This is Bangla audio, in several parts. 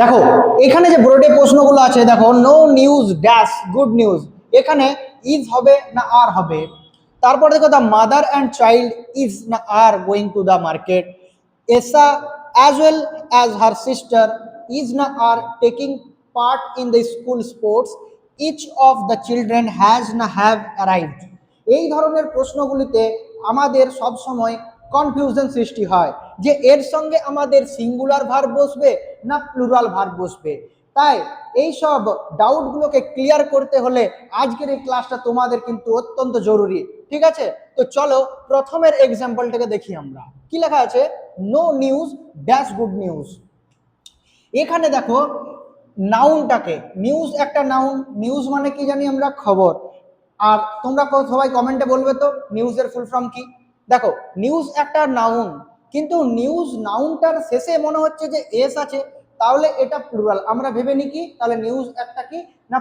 দেখো এখানে যে বোর্ডে প্রশ্নগুলো আছে, দেখো no news dash good news, এখানে ইজ হবে না আর হবে। তারপরে দেখো the mother and child is না are going to the market, এসা as well as her sister is না are taking part in the school sports, each of the children has না হ্যাভ অ্যারাইভড। এই ধরনের প্রশ্নগুলিতে আমাদের সব সময় কনফিউশন সৃষ্টি হয় যে এর সঙ্গে আমাদের সিঙ্গুলার ভার্ব বসবে না প্লুরাল ভার্ব বসবে। তাই এই সব ডাউটগুলোকে ক্লিয়ার করতে হলে আজকের এই ক্লাসটা তোমাদের কিন্তু অত্যন্ত জরুরি। ঠিক আছে, তো চলো প্রথমের এক্সাম্পলটাকে দেখি আমরা। কি লেখা আছে? No news dash good news. এখানে দেখো নাউনটাকে, নিউজ একটা নাউন, নিউজ মানে কি জানি আমরা? খবর। আর তোমরা সবাই কমেন্টে বলবে তো নিউজের ফুল ফর্ম কি। দেখো নিউজ একটা নাউন, কিন্তু নিউজ নাউনটার শেষে মনে হচ্ছে যে এস আছে, তাহলে এটা প্লুরাল। আমরা ভেবে নিই কি তাহলে নিউজ একটা কি না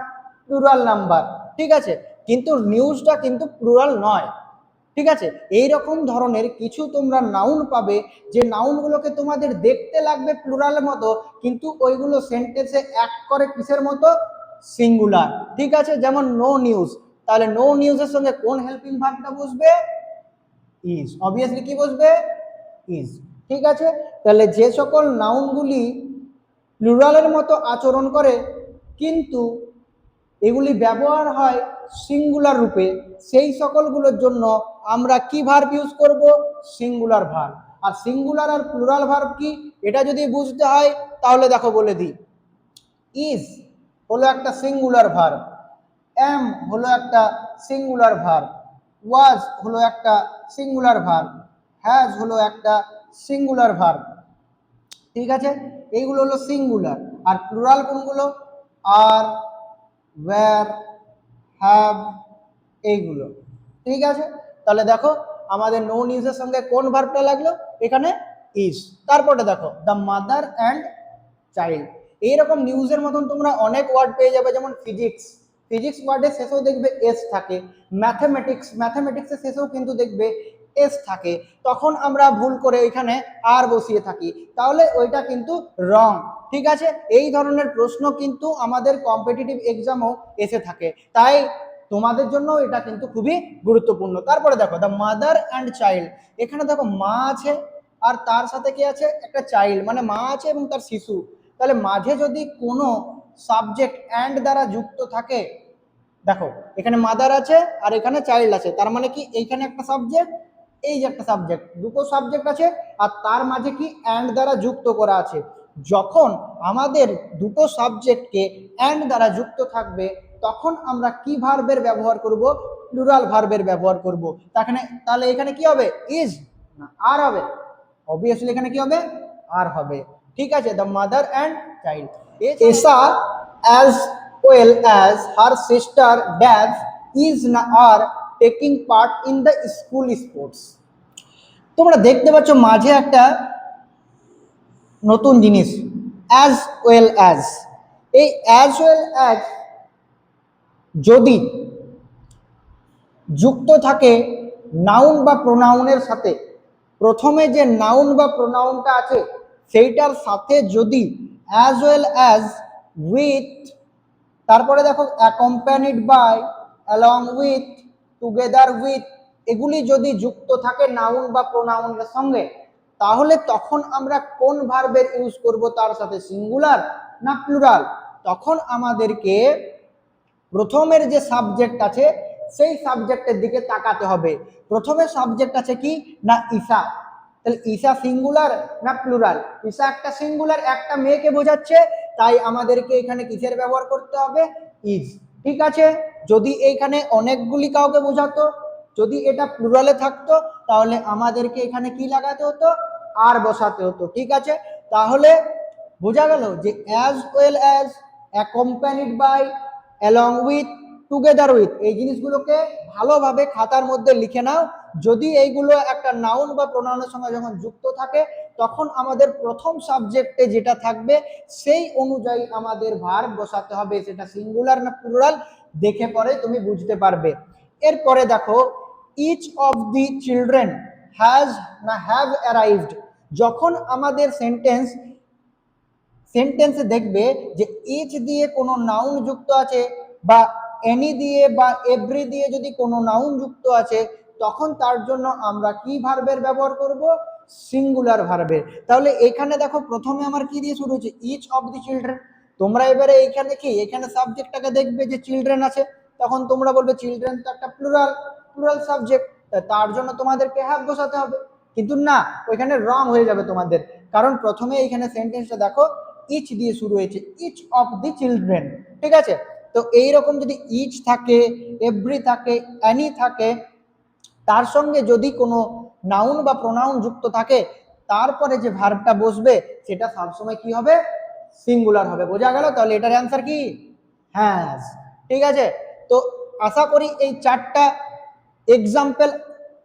প্লুরাল নাম্বার। ঠিক আছে, কিন্তু নিউজটা কিন্তু প্লুরাল নয়। ঠিক আছে, এই রকম ধরনের কিছু তোমরা নাউন পাবে যে নাউনগুলোকে তোমাদের দেখতে লাগবে প্লুরালের মতো, কিন্তু ওইগুলো সেন্টেন্সে অ্যাক্ট করে কিসের মতো? সিঙ্গুলার। ঠিক আছে, যেমন নো নিউজ, তাহলে নো নিউজের সঙ্গে কোন হেল্পিং ভার্বটা বসবে? ইজ। অবভিয়াসলি কি বসবে? ইজ। ঠিক আছে, তাহলে যে সকল নাউনগুলি প্লুরালের মতো আচরণ করে কিন্তু এগুলি ব্যবহার হয় সিঙ্গুলার রূপে, সেই সকলগুলোর জন্য আমরা কি ভার্ব ইউজ করব? Singular verb. আর সিঙ্গুলার আর প্লুরাল ভার্ব কি এটা যদি বুঝতে হয় তাহলে দেখো বলে দিই। ইজ হলো একটা সিঙ্গুলার ভার্ব, এম হলো একটা সিঙ্গুলার ভার্ব, ওয়াজ হলো একটা সিঙ্গুলার ভার্ব, হ্যাজ হলো একটা সিঙ্গুলার ভার্ব। ঠিক আছে, এইগুলো হলো সিঙ্গুলার। আর প্লুরাল কোনগুলো? আর, ওয়্যার, হ্যাভ, এইগুলো। ঠিক আছে, তাহলে দেখো আমাদের নো নিউজের সঙ্গে কোন ভার্বটা লাগলো? এখানে ইজ। তারপরে দেখো দ্য মাদার অ্যান্ড চাইল্ড। এইরকম নিউজের মতন তোমরা অনেক ওয়ার্ড পেয়ে যাবে, যেমন ফিজিক্স, ফিজিক্স ওয়ার্ডের শেষেও দেখবে এস থাকে। ম্যাথমেটিক্স, ম্যাথমেটিক্সের শেষেও কিন্তু দেখবে এস থাকে। তখন আমরা ভুল করে এখানে আর বসিয়ে থাকি, তাহলে ওইটা কিন্তু রং। ঠিক আছে, এই ধরনের প্রশ্ন কিন্তু আমাদের কম্পিটিটিভ এক্সামও এসে থাকে, তাই তোমাদের জন্য এটা কিন্তু খুবই গুরুত্বপূর্ণ। তারপরে দেখো দ্য মাদার অ্যান্ড চাইল্ড, এখানে দেখো মা আছে আর তার সাথে কি আছে? একটা চাইল্ড, মানে মা আছে এবং তার শিশু। তাহলে মাঝে যদি কোনো সাবজেক্ট অ্যান্ড দ্বারা যুক্ত থাকে, দেখো এখানে মাদার আছে আর এখানে চাইল্ড আছে, তার মানে কি এইখানে একটা সাবজেক্ট, এই যে একটা সাবজেক্ট, দুটো সাবজেক্ট আছে আর তার মাঝে কি অ্যান্ড দ্বারা যুক্ত করা আছে। যখন আমাদের দুটো সাবজেক্টকে অ্যান্ড দ্বারা যুক্ত থাকবে তখন আমরা কি ভার্বের ব্যবহার করব? প্লুরাল ভার্বের ব্যবহার করব। তাহলে এখানে কি হবে? ইজ না আর হবে? অবভিয়াসলি এখানে কি হবে? আর হবে। ঠিক আছে, দ্য মাদার অ্যান্ড চাইল্ড। এসা as well as her sister dash is না are taking part in the school sports. তোমরা দেখতে পাচ্ছ মাঝে একটা নতুন জিনিস, অ্যাজ ওয়েল অ্যাজ। এই অ্যাজ ওয়েল অ্যাজ যদি যুক্ত থাকে নাউন বা প্রোনাউনের সাথে, প্রথমে যে নাউন বা প্রোনাউনটা আছে সেইটার সাথে যদি অ্যাজ ওয়েল অ্যাজ, উইথ, তারপরে দেখো accompanied by, along with, together with, এগুলি যদি যুক্ত থাকে নাউন বা প্রোনাউনের সঙ্গে, তাহলে তখন আমরা কোন ভার্বের ইউজ করব তার সাথে? সিঙ্গুলার না প্লুরাল? তখন আমাদেরকে প্রথমের যে সাবজেক্ট আছে সেই সাবজেক্টের দিকে তাকাতে হবে। প্রথমে সাবজেক্ট আছে কি না ঈশা, তাহলে ঈশা সিঙ্গুলার না প্লুরাল? ঈশা একটা সিঙ্গুলার, একটা মেয়েকে বোঝাচ্ছে, তাই আমাদেরকে এখানে কিসের ব্যবহার করতে হবে? ইজ। ঠিক আছে, যদি এইখানে অনেকগুলি কাউকে বোঝাতো, যদি এটা প্লুরালে থাকতো, তাহলে আমাদেরকে এখানে কি লাগাতে হতো? আর বসাতে হতো। ঠিক আছে, তাহলে বোঝা গেল যে as well as, accompanied by, along with, together with, এই জিনিসগুলোকে ভালোভাবে খাতার মধ্যে লিখে নাও। যদি এইগুলো একটা নাউন বা প্রোনাউনের সঙ্গে যখন যুক্ত থাকে তখন আমাদের প্রথম সাবজেক্টে যেটা থাকবে সেই অনুযায়ী আমাদের ভার্ব বসাতে হবে, সেটা সিঙ্গুলার না প্লুরাল দেখে পরে তুমি বুঝতে পারবে। এরপরে দেখো each of the children has না হ্যাভ অ্যারাইভড। যখন আমাদের সেন্টেন্সে দেখবে যে ইচ দিয়ে কোনো নাউন যুক্ত আছে বা এনি দিয়ে বা এভরি দিয়ে যদি কোনো নাউন যুক্ত আছে, তখন তার জন্য আমরা কি ভার্বের ব্যবহার করব? সিঙ্গুলার ভার্বের। তাহলে এখানে দেখো প্রথমে আমার কি দিয়ে শুরু হচ্ছে? Each of the children. তোমরা এবারে এইখানে কি, এখানে সাবজেক্টটাকে দেখবে যে চিলড্রেন আছে, তখন তোমরা বলবে চিলড্রেন তো একটা প্লুরাল, প্লুরাল সাবজেক্ট, তার জন্য তোমাদেরকে হ্যাভ বসাতে হবে। কিন্তু না, ওইখানে রং হয়ে যাবে তোমাদের, কারণ প্রথমে এইখানে সেন্টেন্সটা দেখো ইচ দিয়ে শুরু হয়েছে, ইচ অফ দি চিলড্রেন, ঠিক আছে? তো এইরকম যদি ইচ থাকে, এভরি থাকে, অ্যানি থাকে, তার সঙ্গে যদি কোনো নাউন বা প্রোনাউন যুক্ত থাকে, তারপরে যে ভার্বটা বসবে সেটা সবসময় কি হবে? সিঙ্গুলার হবে। বোঝা গেল? তাহলে এটার অ্যান্সার কি? হ্যাজ। ঠিক আছে, তো আশা করি এই 4টা এক্সাম্পল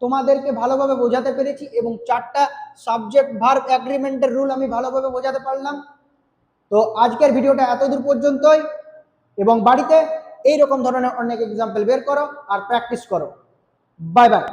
তোমাদেরকে ভালোভাবে বোঝাতে পেরেছি এবং 4টা সাবজেক্ট ভার্ব অ্যাগ্রিমেন্টের রুল আমি ভালোভাবে বোঝাতে পারলাম। তো আজকের ভিডিওটা এতদূর পর্যন্তই, এবং বাড়িতে এইরকম ধরনের অনেক এক্সাম্পল বের করো আর প্র্যাকটিস করো। Bye bye.